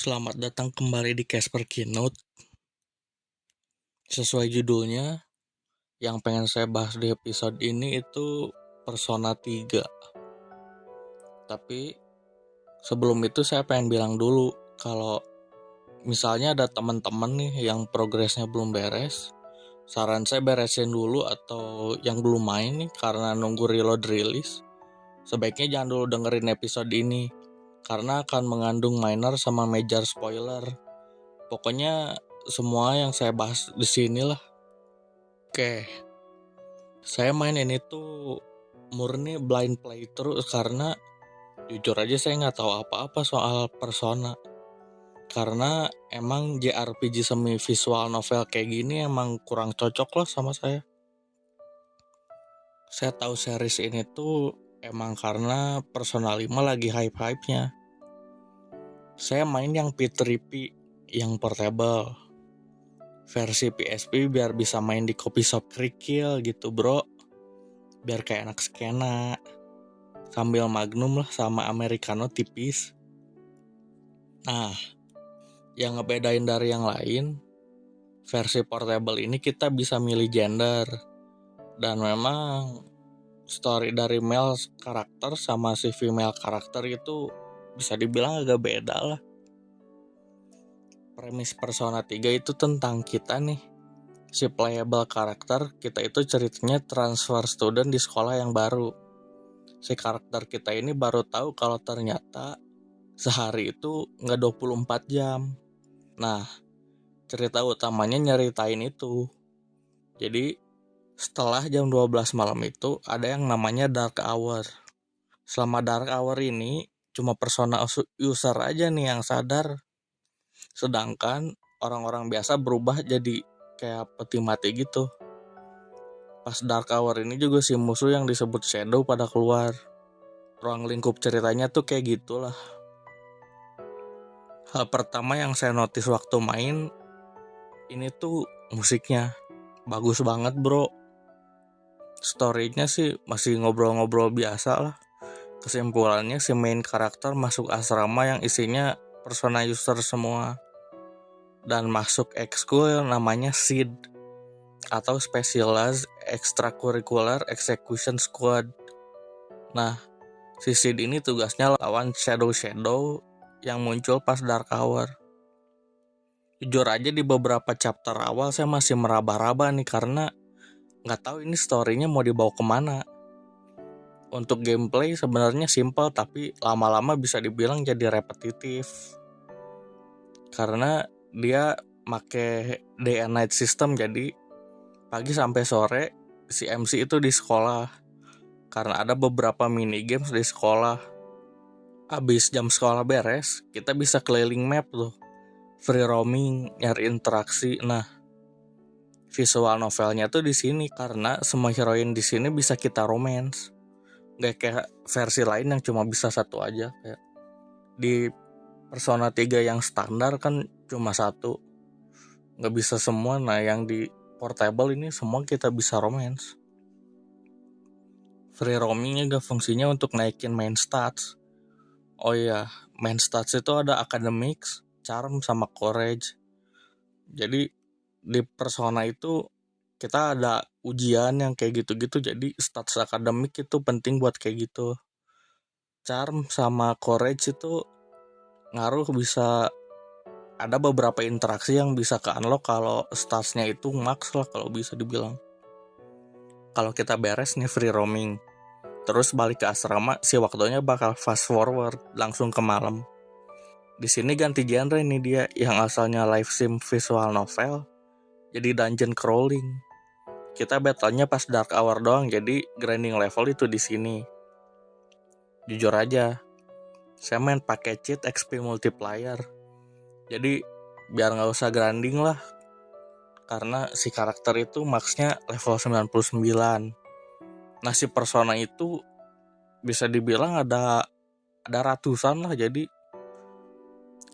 Selamat datang kembali di Casper Keynote. Sesuai judulnya, yang pengen saya bahas di episode ini itu Persona 3. Tapi sebelum itu saya pengen bilang dulu kalau misalnya ada teman-teman nih yang progresnya belum beres, saran saya beresin dulu, atau yang belum main nih karena nunggu reload rilis, sebaiknya jangan dulu dengerin episode ini karena akan mengandung minor sama major spoiler. Pokoknya semua yang saya bahas di sini lah. Oke, saya main ini tuh murni blind playthrough karena jujur aja saya nggak tahu apa-apa soal Persona. Karena emang JRPG semi visual novel kayak gini emang kurang cocok lah sama saya. Saya tahu series ini tuh emang karena Persona 5 lagi hype-hypenya. Saya main yang P3P, yang portable. Versi PSP biar bisa main di copy shop kerikil gitu bro. Biar kayak anak skena. Sambil magnum lah sama americano tipis. Nah, yang ngebedain dari yang lain, versi portable ini kita bisa milih gender. Dan memang story dari male karakter sama si female karakter itu bisa dibilang agak beda lah. Premis Persona 3 itu tentang kita nih, si playable karakter kita itu ceritanya transfer student di sekolah yang baru. Si karakter kita ini baru tahu kalau ternyata sehari itu nggak 24 jam. Nah, cerita utamanya nyeritain itu. Jadi, setelah jam 12 malam itu ada yang namanya Dark Hour. Selama Dark Hour ini cuma persona user aja nih yang sadar. Sedangkan orang-orang biasa berubah jadi kayak peti mati gitu. Pas Dark Hour ini juga si musuh yang disebut Shadow pada keluar. Ruang lingkup ceritanya tuh kayak gitulah. Hal pertama yang saya notice waktu main ini tuh musiknya bagus banget bro. Story-nya sih masih ngobrol-ngobrol biasa lah. Kesimpulannya si main karakter masuk asrama yang isinya persona user semua. Dan masuk ekskul yang namanya SEED atau Specialized Extracurricular Execution Squad. Nah, si SEED ini tugasnya lawan Shadow yang muncul pas Dark Hour. Jujur aja di beberapa chapter awal saya masih meraba-raba nih karena nggak tahu ini story-nya mau dibawa kemana. Untuk gameplay sebenarnya simple tapi lama-lama bisa dibilang jadi repetitif. Karena dia make day and night system, jadi pagi sampai sore si MC itu di sekolah. Karena ada beberapa mini games di sekolah. Abis jam sekolah beres, kita bisa keliling map tuh. Free roaming, nyari interaksi. Nah, visual novelnya tuh di sini karena semua heroin di sini bisa kita romance. Gak kayak versi lain yang cuma bisa satu aja. Kayak di Persona 3 yang standar kan cuma satu, gak bisa semua. Nah yang di portable ini semua kita bisa romance. Free roaming juga fungsinya untuk naikin main stats. Oh iya, main stats itu ada academics, charm, sama courage. Jadi di Persona itu kita ada ujian yang kayak gitu-gitu, jadi stats akademik itu penting buat kayak gitu. Charm sama courage itu ngaruh, bisa ada beberapa interaksi yang bisa ke unlock kalau statsnya itu max lah kalau bisa dibilang. Kalau kita beres nih free roaming, terus balik ke asrama, si waktunya bakal fast forward langsung ke malam. Di sini ganti genre nih dia, yang asalnya live sim visual novel jadi dungeon crawling. Kita battle-nya pas Dark Hour doang, jadi grinding level itu di sini. Jujur aja, saya main pakai cheat XP multiplier. Jadi biar nggak usah grinding lah, karena si karakter itu maxnya level 99. Nah si persona itu bisa dibilang ada ratusan lah, jadi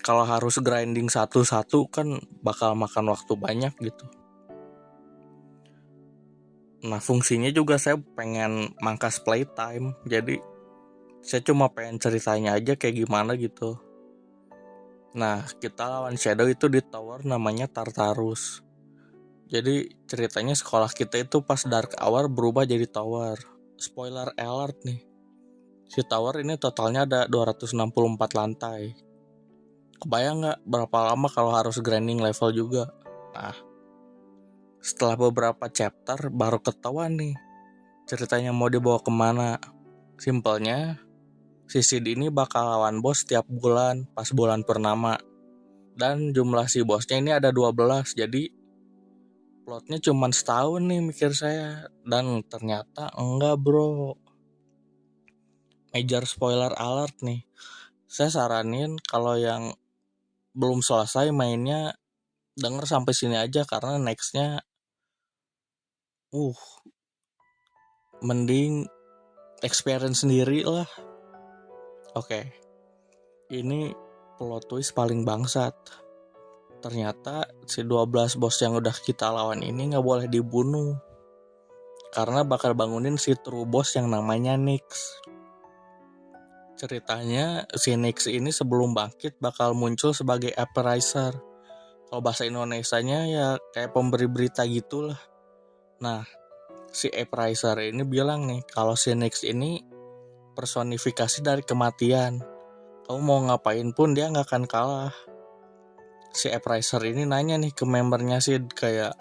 kalau harus grinding satu-satu kan bakal makan waktu banyak gitu. Nah fungsinya juga saya pengen mangkas playtime, jadi saya cuma pengen ceritanya aja kayak gimana gitu. Nah, kita lawan Shadow itu di tower namanya Tartarus. Jadi ceritanya sekolah kita itu pas Dark Hour berubah jadi tower. Spoiler alert nih. Si tower ini totalnya ada 264 lantai. Kebayang gak berapa lama kalau harus grinding level juga? Nah, setelah beberapa chapter baru ketahuan nih ceritanya mau dibawa kemana. Simpelnya, si Sid ini bakal lawan bos tiap bulan pas bulan purnama. Dan jumlah si bosnya ini ada 12, jadi plotnya cuma setahun nih mikir saya. Dan ternyata enggak bro. Major spoiler alert nih. Saya saranin kalau yang belum selesai mainnya denger sampai sini aja karena nextnya mending experience sendiri lah. Oke. Ini plot twist paling bangsat. Ternyata si 12 bos yang udah kita lawan ini gak boleh dibunuh. Karena bakal bangunin si true boss yang namanya Nyx. Ceritanya si Nyx ini sebelum bangkit bakal muncul sebagai apparizer. Kalau bahasa Indonesianya ya kayak pemberi berita gitulah. Nah, si apparizer ini bilang nih kalau si Nyx ini personifikasi dari kematian. Kamu mau ngapain pun dia gak akan kalah. Si apparizer ini nanya nih ke membernya Sid kayak,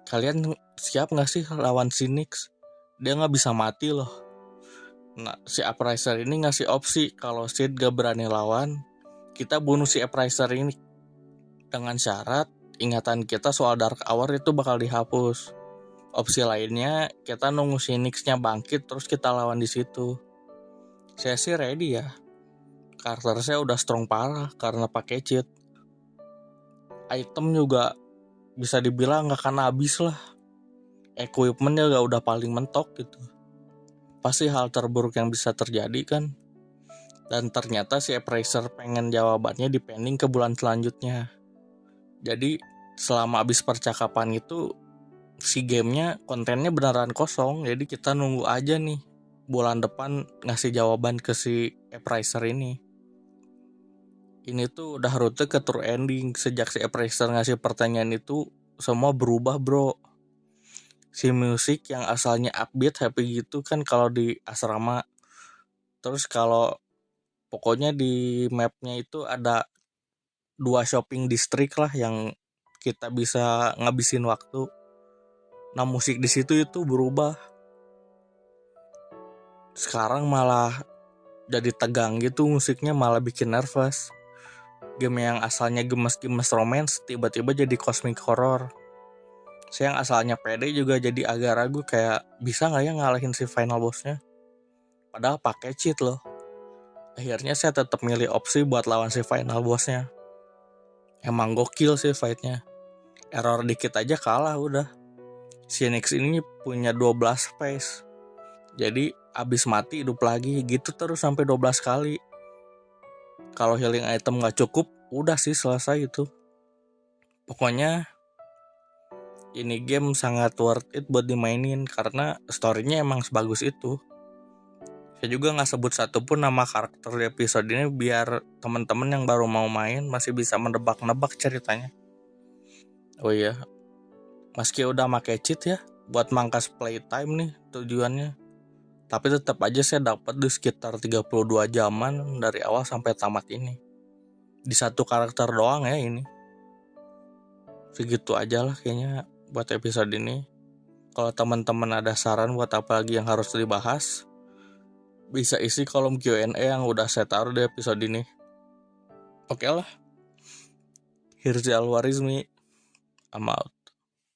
kalian siap gak sih lawan si Nyx? Dia gak bisa mati loh. Nah, si apparizer ini ngasih opsi kalau Sid gak berani lawan, kita bunuh si apparizer ini. Dengan syarat ingatan kita soal Dark Hour itu bakal dihapus. Opsi lainnya kita nunggu si Nyx-nya bangkit terus kita lawan di situ. Saya sih ready ya. Karakter saya udah strong parah karena pakai cheat. Item juga bisa dibilang gak akan habis lah. Equipmentnya gak udah paling mentok gitu. Pasti hal terburuk yang bisa terjadi kan. Dan ternyata si Appraiser pengen jawabannya dipending ke bulan selanjutnya. Jadi selama habis percakapan itu si gamenya kontennya beneran kosong. Jadi kita nunggu aja nih bulan depan ngasih jawaban ke si Appraiser ini. Ini tuh udah rute ke true ending. Sejak si Appraiser ngasih pertanyaan itu semua berubah bro. Si musik yang asalnya upbeat happy gitu kan kalau di asrama. Terus kalau pokoknya di mapnya itu ada 2 shopping district lah yang kita bisa ngabisin waktu. Nah musik di situ itu berubah. Sekarang malah jadi tegang gitu musiknya, malah bikin nervous. Game yang asalnya gemes-gemes romance tiba-tiba jadi cosmic horror. Saya yang asalnya pede juga jadi agak ragu kayak bisa gak ya ngalahin si final bossnya. Padahal pakai cheat loh. Akhirnya saya tetap milih opsi buat lawan si final bossnya. Emang gokil sih fightnya. Error dikit aja kalah udah. Si Nyx ini punya 12 phase. Jadi abis mati hidup lagi gitu terus sampai 12 kali. Kalau healing item gak cukup, udah sih selesai itu. Pokoknya ini game sangat worth it buat dimainin karena story-nya emang sebagus itu. Saya juga gak sebut satupun nama karakter di episode ini biar teman-teman yang baru mau main masih bisa menebak-nebak ceritanya. Oh iya, meski udah pakai cheat ya buat mangkas playtime nih tujuannya. Tapi tetap aja saya dapat di sekitar 32 jaman dari awal sampai tamat ini. Di satu karakter doang ya ini. Segitu aja lah kayaknya buat episode ini. Kalau teman-teman ada saran buat apa lagi yang harus dibahas, bisa isi kolom Q&A yang udah saya taruh di episode ini. Oke lah. Here's the Alwarizmi. I'm out.